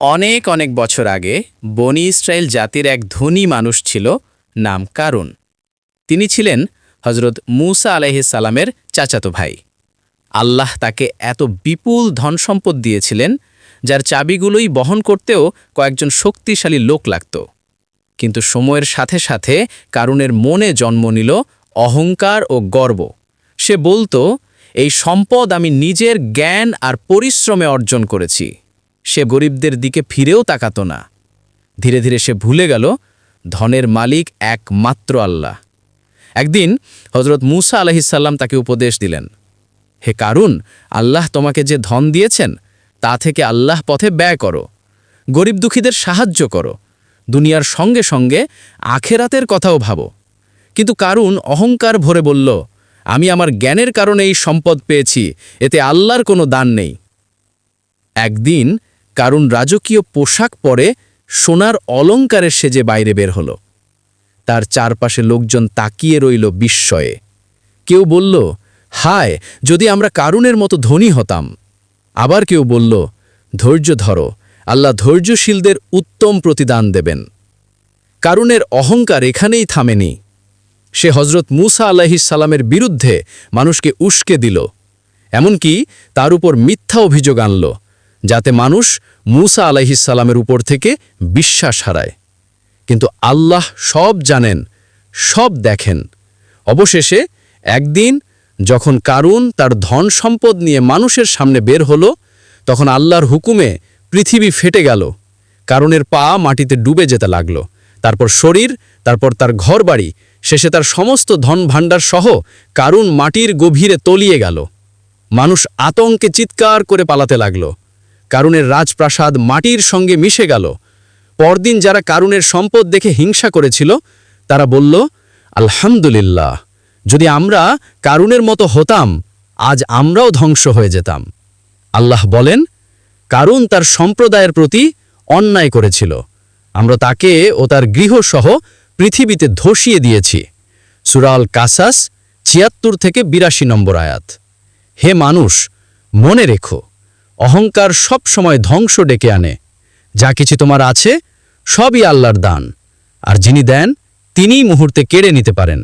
অনেক অনেক বছর আগে বনি ইসরায়েল জাতির এক ধনী মানুষ ছিল, নাম কারুন। তিনি ছিলেন হজরত মূসা আলাইহিস সালামের চাচাতো ভাই। আল্লাহ তাকে এত বিপুল ধনসম্পদ দিয়েছিলেন, যার চাবিগুলোই বহন করতেও কয়েকজন শক্তিশালী লোক লাগত। কিন্তু সময়ের সাথে সাথে কারুনের মনে জন্ম নিল অহংকার ও গর্ব। সে বলতো, এই সম্পদ আমি নিজের জ্ঞান আর পরিশ্রমে অর্জন করেছি। সে গরিবদের দিকে ফিরেও তাকাত না। ধীরে ধীরে সে ভুলে গেল ধনের মালিক একমাত্র আল্লাহ। একদিন হজরত মূসা আলাইহিস সালাম তাকে উপদেশ দিলেন, হে কারুন, আল্লাহ তোমাকে যে ধন দিয়েছেন তা থেকে আল্লাহ পথে ব্যয় করো, গরিব দুঃখীদের সাহায্য করো, দুনিয়ার সঙ্গে সঙ্গে আখেরাতের কথাও ভাবো। কিন্তু কারুন অহংকার ভরে বলল, আমি আমার জ্ঞানের কারণে এই সম্পদ পেয়েছি, এতে আল্লাহর কোনো দান নেই। একদিন কারুন রাজকীয় পোশাক পরে সোনার অলংকারের সেজে বাইরে বের হল। তার চারপাশে লোকজন তাকিয়ে রইল বিস্ময়ে। কেউ বলল, হায়, যদি আমরা কারুনের মতো ধনী হতাম। আবার কেউ বলল, ধৈর্য ধরো, আল্লাহ ধৈর্যশীলদের উত্তম প্রতিদান দেবেন। কারুনের অহংকার এখানেই থামেনি। সে হজরত মূসা আলাইহিস সালামের বিরুদ্ধে মানুষকে উস্কে দিল, এমনকি তার উপর মিথ্যা অভিযোগ আনল, যাতে মানুষ মূসা আলাইহিস সালামের উপর থেকে বিশ্বাস হারায়। কিন্তু আল্লাহ সব জানেন, সব দেখেন। অবশেষে একদিন যখন কারুন তার ধন সম্পদ নিয়ে মানুষের সামনে বের হল, তখন আল্লাহর হুকুমে পৃথিবী ফেটে গেল। কারুনের পা মাটিতে ডুবে যেতে লাগল, তারপর শরীর, তারপর তার ঘরবাড়ি, শেষে তার সমস্ত ধন ভাণ্ডার সহ কারুন মাটির গভীরে তলিয়ে গেল। মানুষ আতঙ্কে চিৎকার করে পালাতে লাগল। কারুনের রাজপ্রাসাদ মাটির সঙ্গে মিশে গেল। পরদিন যারা কারুনের সম্পদ দেখে হিংসা করেছিল, তারা বলল, আলহামদুলিল্লাহ, যদি আমরা কারুনের মতো হতাম, আজ আমরাও ধ্বংস হয়ে যেতাম। আল্লাহ বলেন, কারুন তার সম্প্রদায়ের প্রতি অন্যায় করেছিল, আমরা তাকে ও তার গৃহসহ পৃথিবীতে ধসিয়ে দিয়েছি। সূরা আল কাসাস ৭৬ থেকে ৮২ নম্বর আয়াত। হে মানুষ, মনে রেখো, অহংকার সব সময় ধ্বংস ডেকে আনে। যা কিছু তোমার আছে সবই আল্লাহর দান, আর যিনি দেন তিনিই মুহূর্তে কেড়ে নিতে পারেন।